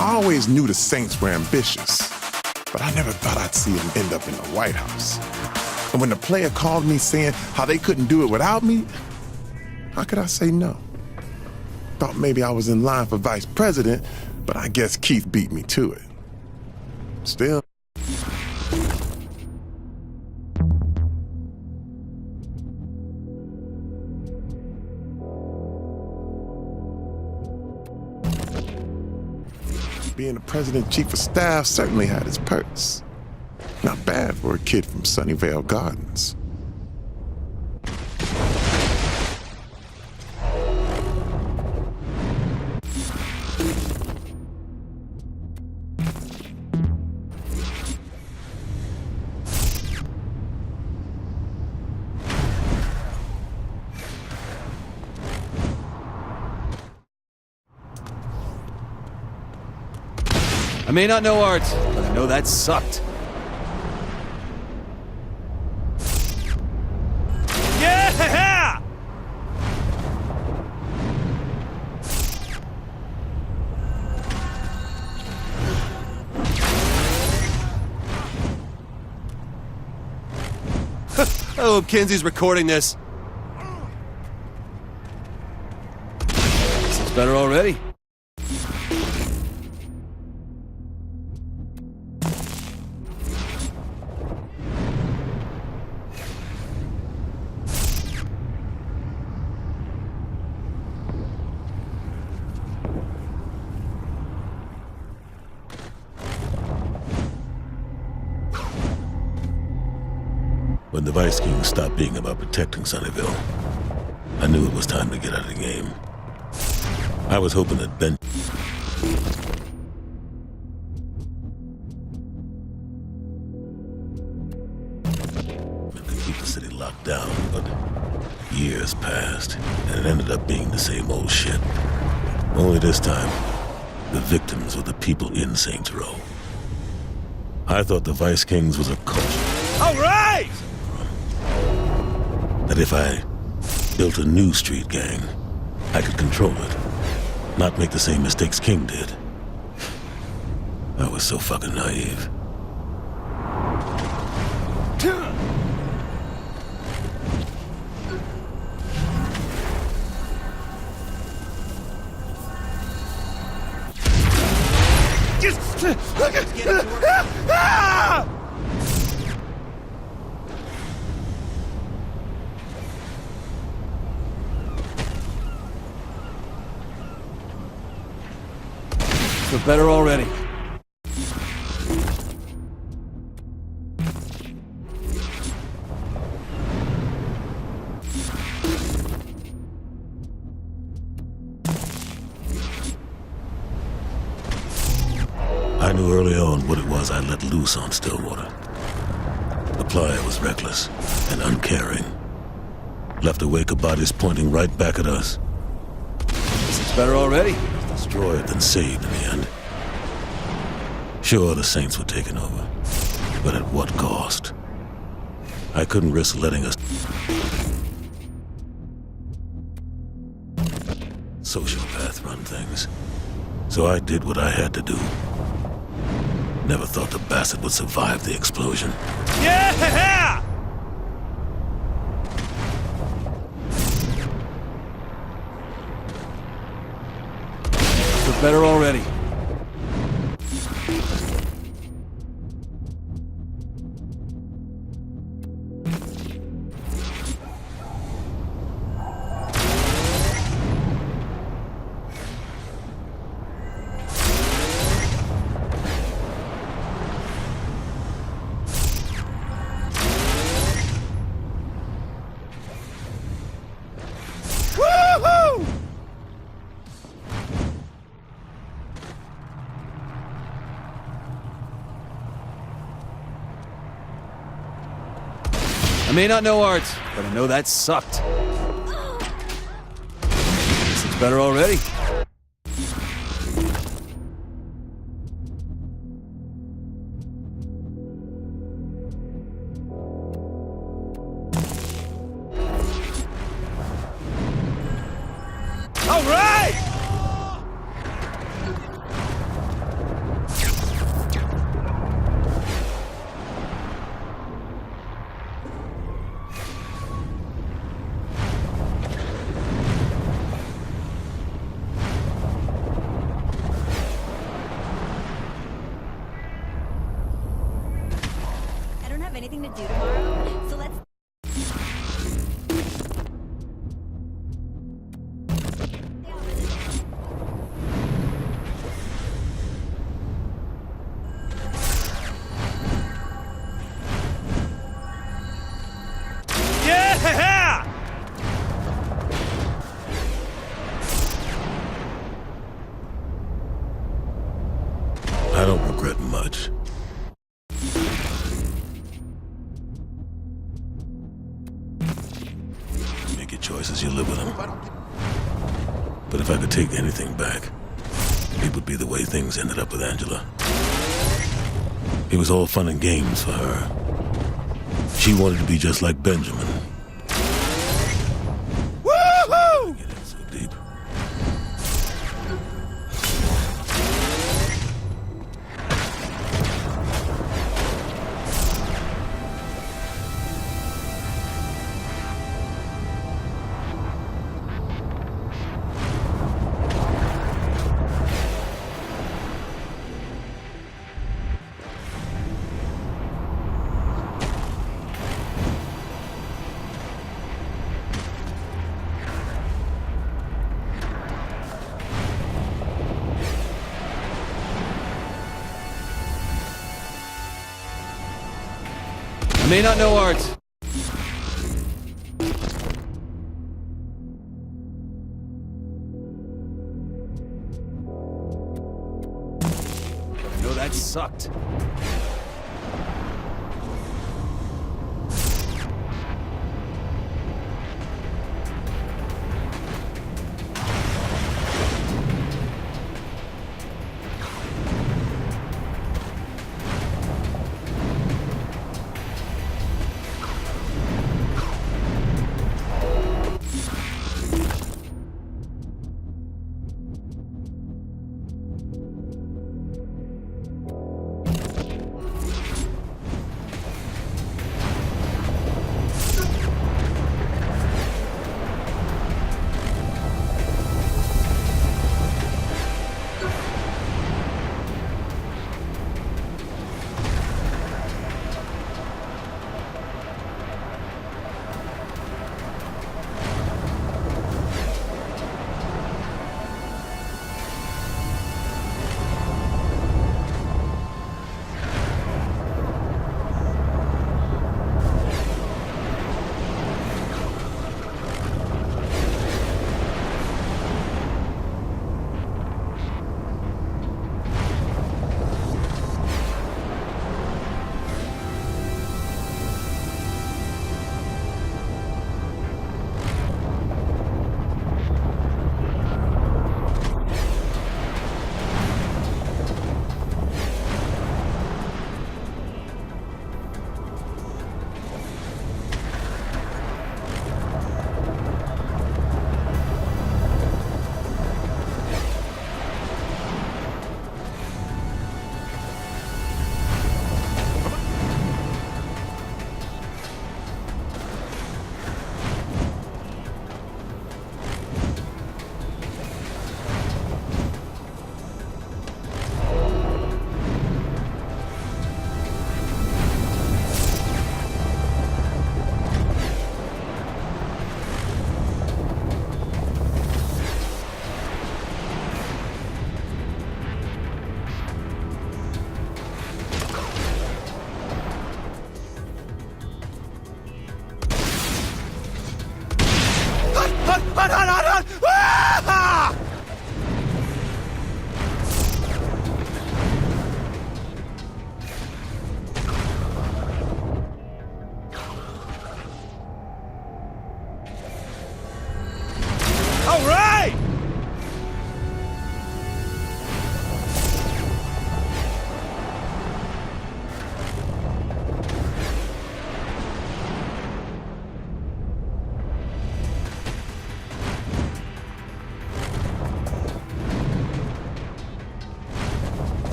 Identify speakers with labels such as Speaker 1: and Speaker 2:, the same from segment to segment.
Speaker 1: I always knew the Saints were ambitious, but I never thought I'd see them end up in the White House. And when the player called me saying how they couldn't do it without me, how could I say no? Thought maybe I was in line for vice president, but I guess Keith beat me to it. Still. Being the president chief of staff certainly had its perks. Not bad for a kid from Sunnyvale Gardens.
Speaker 2: I may not know art, but I know that sucked. Yeah! I hope Kinsey's recording this. This is better already.
Speaker 3: When the Vice King stopped being about protecting Sunnyvale, I knew it was time to get out of the game. I was hoping that Ben could keep the city locked down, but years passed, and it ended up being the same old shit. Only this time, the victims were the people in Saints Row. I thought the Vice Kings was a cult.
Speaker 2: All right!
Speaker 3: That if I built a new street gang, I could control it, not make the same mistakes King did. I was so fucking naive.
Speaker 2: We're better already.
Speaker 3: I knew early on what it was I let loose on Stillwater. The Plier was reckless and uncaring. Left a wake of bodies pointing right back at us.
Speaker 2: This is better already.
Speaker 3: Destroyed than saved in the end. Sure, the Saints were taken over, but at what cost? I couldn't risk letting us sociopath run things, so I did what I had to do. Never thought the bastard would survive the explosion.
Speaker 2: Yeah! We're better already. I may not know art, but I know that sucked. This is better already. All right!
Speaker 4: do tomorrow, so let's...
Speaker 2: Yeah!
Speaker 3: I don't regret much. You make your choices, you live with them. But if I could take anything back, it would be the way things ended up with Angela. It was all fun and games for her. She wanted to be just like Benjamin.
Speaker 2: Woohoo!
Speaker 3: Get in so deep.
Speaker 2: I may not know art. But I know that sucked.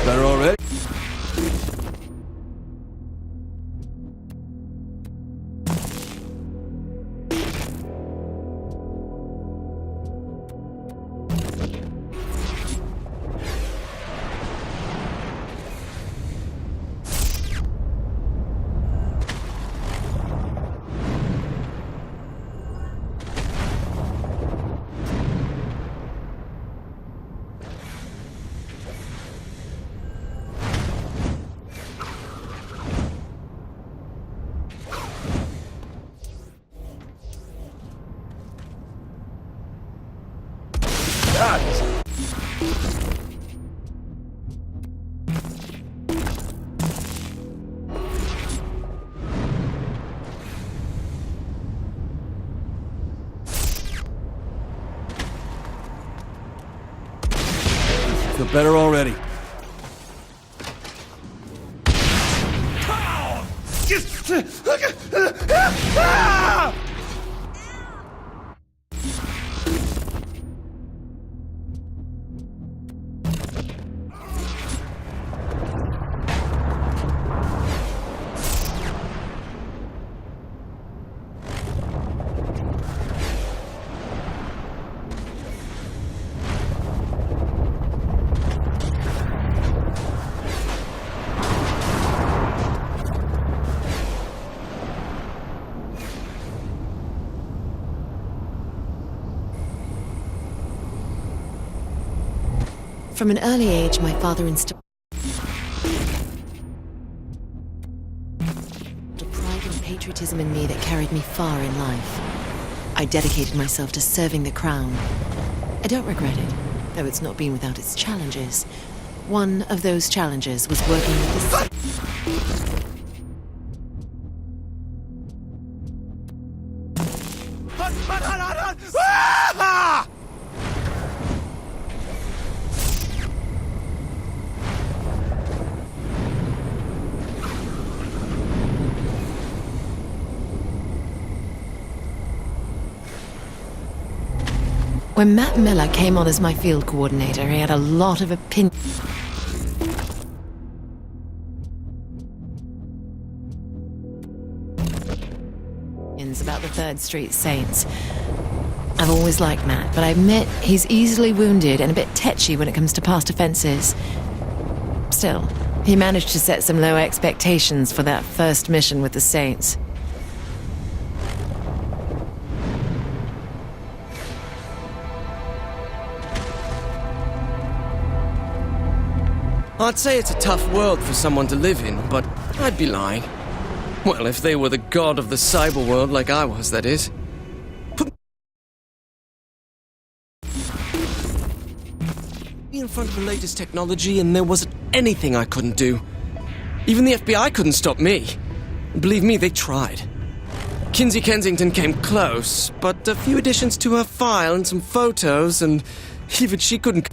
Speaker 2: Better already? Feel better already.
Speaker 4: From an early age, my father instilled a pride and patriotism in me that carried me far in life. I dedicated myself to serving the crown. I don't regret it, though it's not been without its challenges. One of those challenges was working with the... When Matt Miller came on as my field coordinator, he had a lot of opinions about the 3rd Street Saints. I've always liked Matt, but I admit he's easily wounded and a bit tetchy when it comes to past offenses. Still, he managed to set some low expectations for that first mission with the Saints.
Speaker 5: I'd say it's a tough world for someone to live in, but I'd be lying. Well, if they were the god of the cyber world like I was, that is. Put me in front of the latest technology and there wasn't anything I couldn't do. Even the FBI couldn't stop me. Believe me, they tried. Kinsey Kensington came close, but a few additions to her file and some photos, and even she couldn't...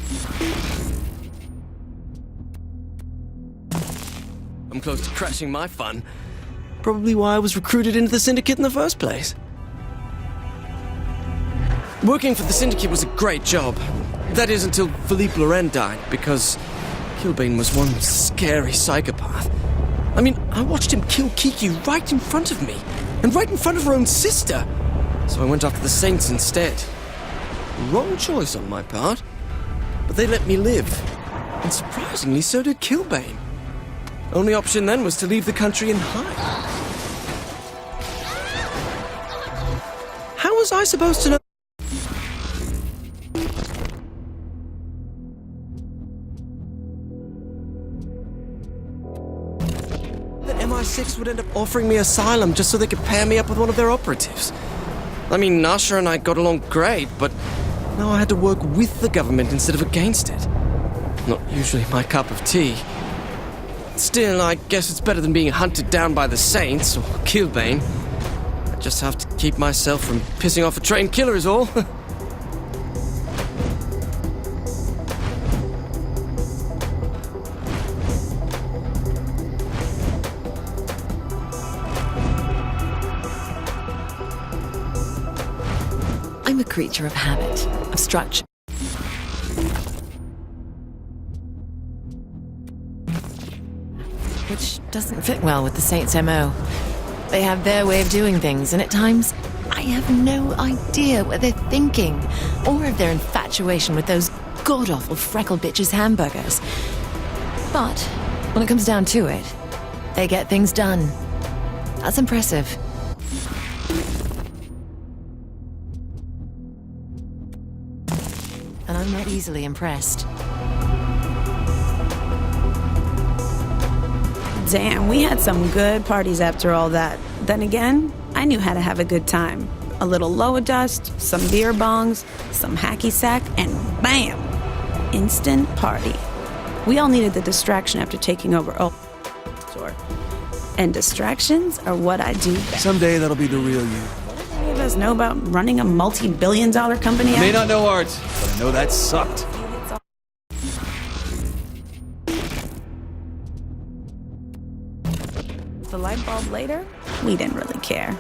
Speaker 5: I'm close to crashing my fun. Probably why I was recruited into the Syndicate in the first place. Working for the Syndicate was a great job. That is until Philippe Loren died, because Kilbane was one scary psychopath. I mean, I watched him kill Kiki right in front of me, and right in front of her own sister. So I went after the Saints instead. Wrong choice on my part. But they let me live. And surprisingly, so did Kilbane. Only option then was to leave the country and hide. How was I supposed to know that MI6 would end up offering me asylum just so they could pair me up with one of their operatives? I mean, Nasha and I got along great, but now I had to work with the government instead of against it. Not usually my cup of tea. Still, I guess it's better than being hunted down by the Saints, or Kilbane. I just have to keep myself from pissing off a trained killer is all.
Speaker 4: I'm a creature of habit, of structure. which doesn't fit well with the Saints' MO. They have their way of doing things, and at times, I have no idea what they're thinking, or of their infatuation with those god-awful freckled bitches' hamburgers. But when it comes down to it, they get things done. That's impressive. And I'm not easily impressed.
Speaker 6: Damn, we had some good parties after all that. Then again, I knew how to have a good time. A little lower dust, some beer bongs, some hacky sack, and bam! Instant party. We all needed the distraction after taking over store. And distractions are what I do best.
Speaker 2: Someday that'll be the real you.
Speaker 6: Any of us know about running a multi-billion-dollar company?
Speaker 2: I may not know art, but I know that sucked.
Speaker 6: The light bulb later, we didn't really care.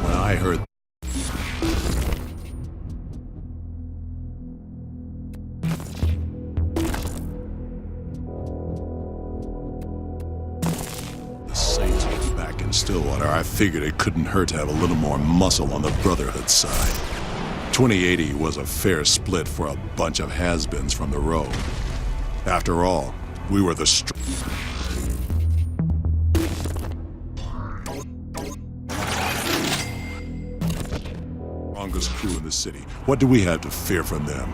Speaker 3: When I heard the Saints were back in Stillwater, I figured it couldn't hurt to have a little more muscle on the Brotherhood side. 2080 was a fair split for a bunch of has-beens from the road. After all, we were the strongest crew in the city. What do we have to fear from them?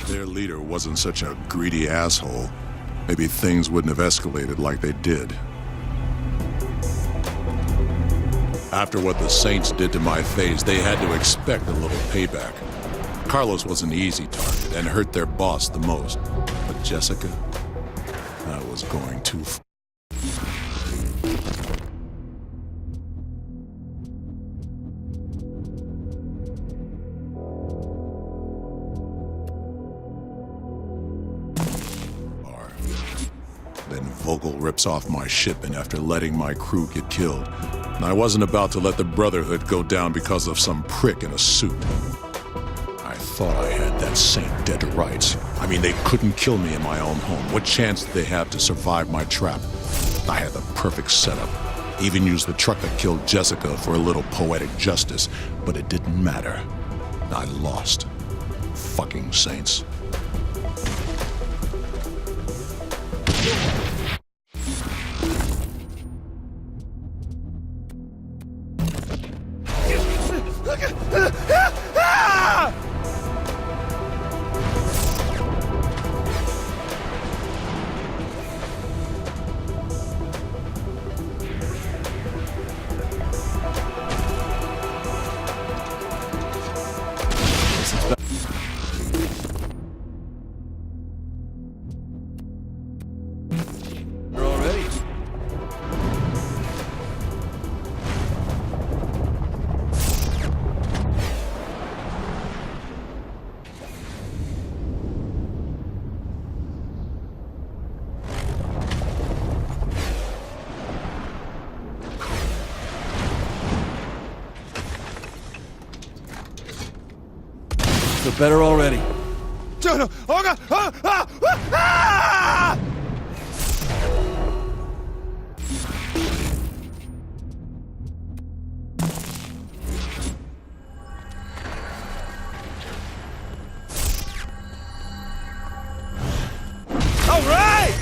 Speaker 3: Their leader wasn't such a greedy asshole. Maybe things wouldn't have escalated like they did. After what the Saints did to my face, they had to expect a little payback. Carlos was an easy target and hurt their boss the most. But Jessica, that was going too far. Then Vogel rips off my shipment after letting my crew get killed. And I wasn't about to let the Brotherhood go down because of some prick in a suit. I thought I had that saint dead to rights. I mean, they couldn't kill me in my own home. What chance did they have to survive my trap? I had the perfect setup. Even used the truck that killed Jessica for a little poetic justice. But it didn't matter. I lost. Fucking Saints.
Speaker 2: You're all ready. Feel better already.
Speaker 1: All right!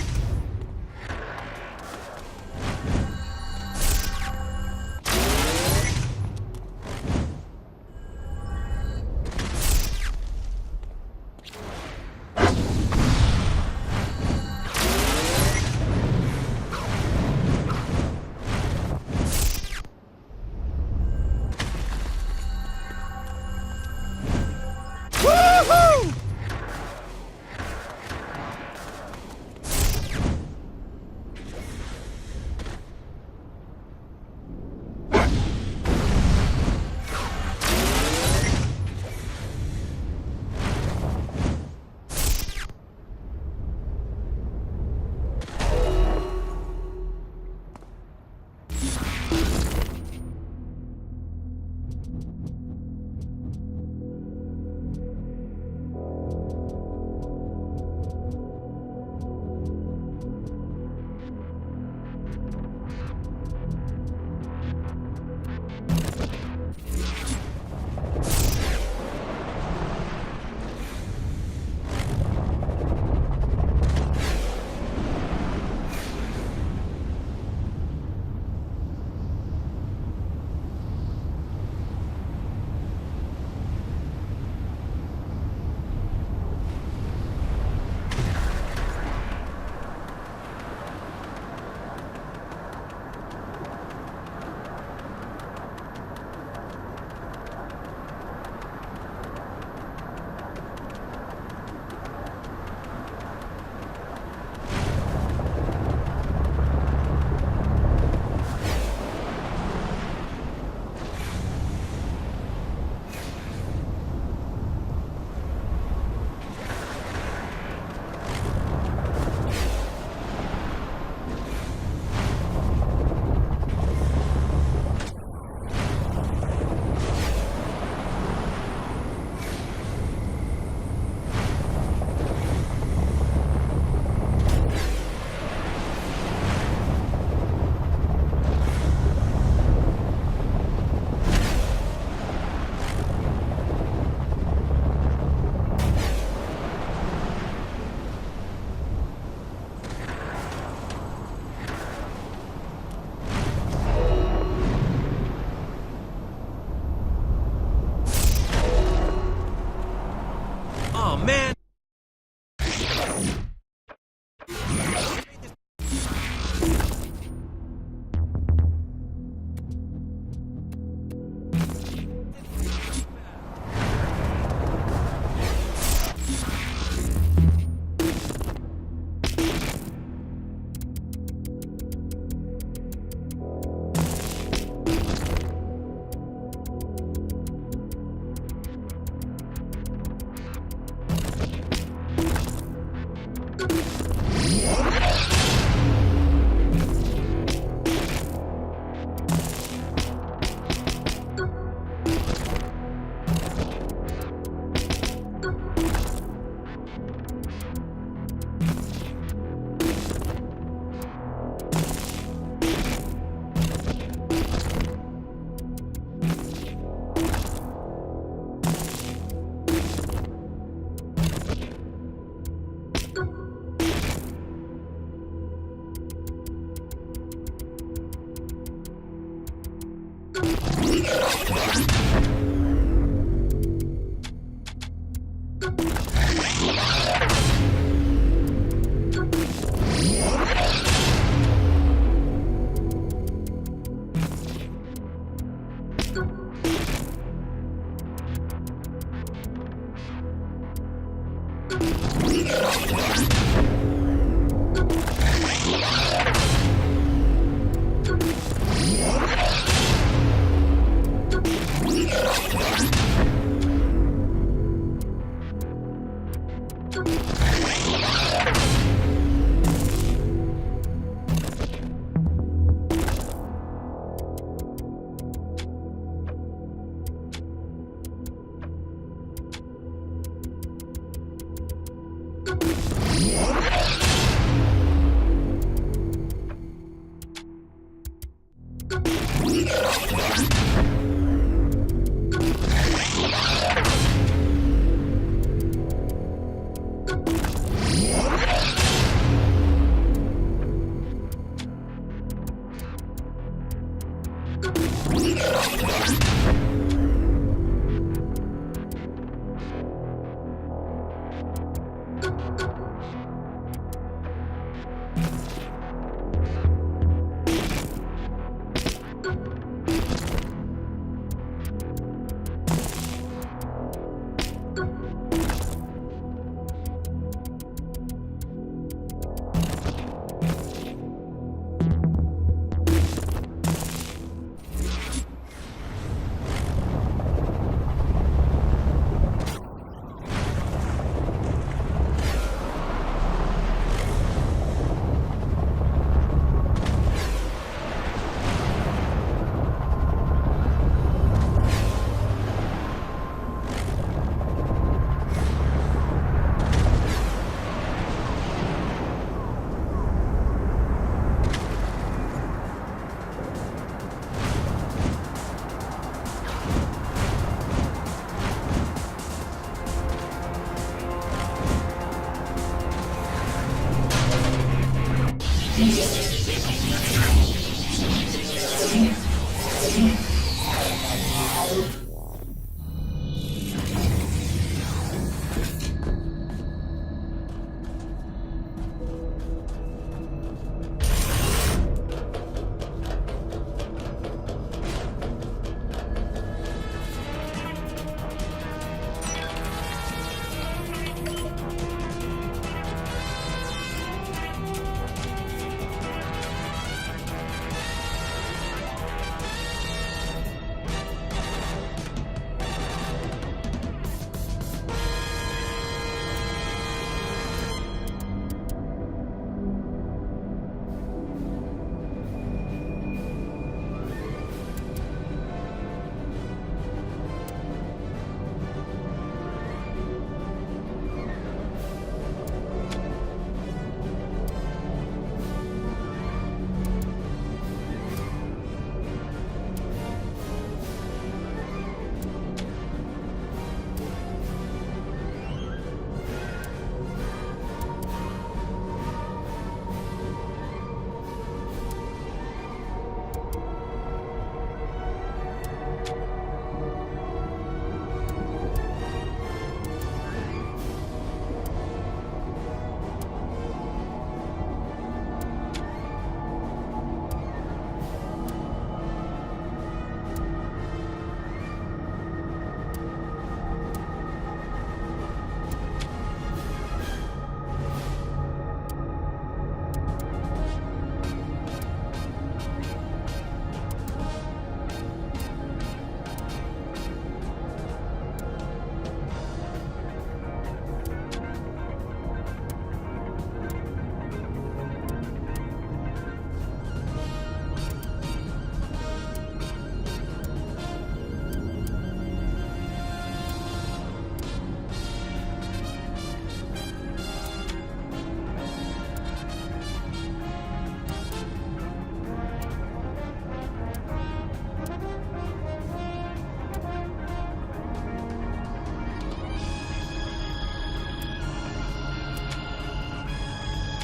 Speaker 5: Oh, man!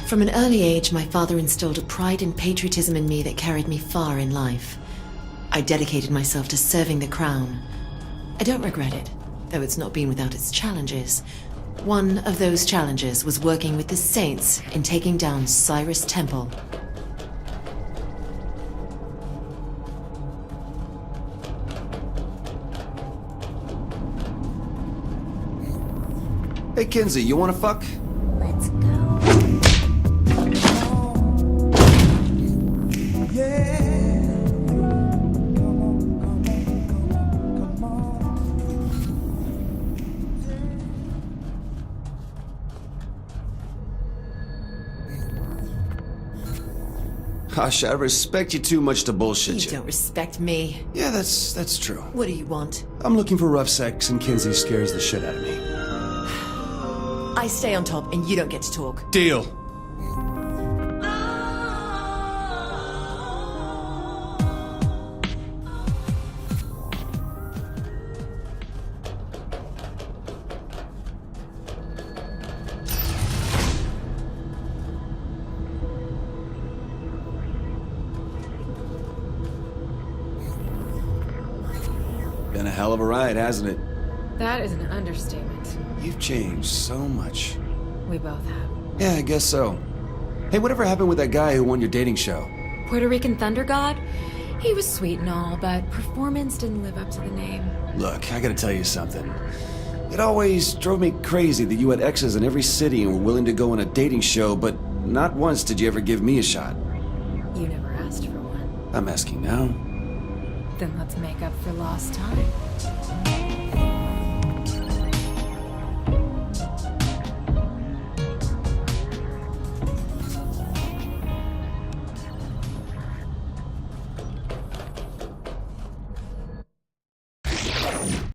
Speaker 4: From an early age, my father instilled a pride and patriotism in me that carried me far in life. I dedicated myself to serving the crown. I don't regret it, though it's not been without its challenges. One of those challenges was working with the saints in taking down Cyrus Temple.
Speaker 2: Hey, Kinsey, you wanna fuck?
Speaker 7: Let's go.
Speaker 2: Gosh, I respect you too much to bullshit
Speaker 4: You
Speaker 2: you.
Speaker 4: don't respect me.
Speaker 2: Yeah, that's true.
Speaker 4: What do you want?
Speaker 2: I'm looking for rough sex, and Kinsey scares the shit out of me.
Speaker 4: I stay on top and you don't get to talk.
Speaker 2: Deal. Been a hell of a ride, hasn't it?
Speaker 8: That is an understatement.
Speaker 2: You've changed so much.
Speaker 8: We both have.
Speaker 2: Yeah, I guess so. Hey, whatever happened with that guy who won your dating show?
Speaker 8: Puerto Rican Thunder God? He was sweet and all, but performance didn't live up to the name.
Speaker 2: Look, I gotta tell you something. It always drove me crazy that you had exes in every city and were willing to go on a dating show, but not once did you ever give me a shot.
Speaker 8: You never asked for one.
Speaker 2: I'm asking now.
Speaker 8: Then let's make up for lost time.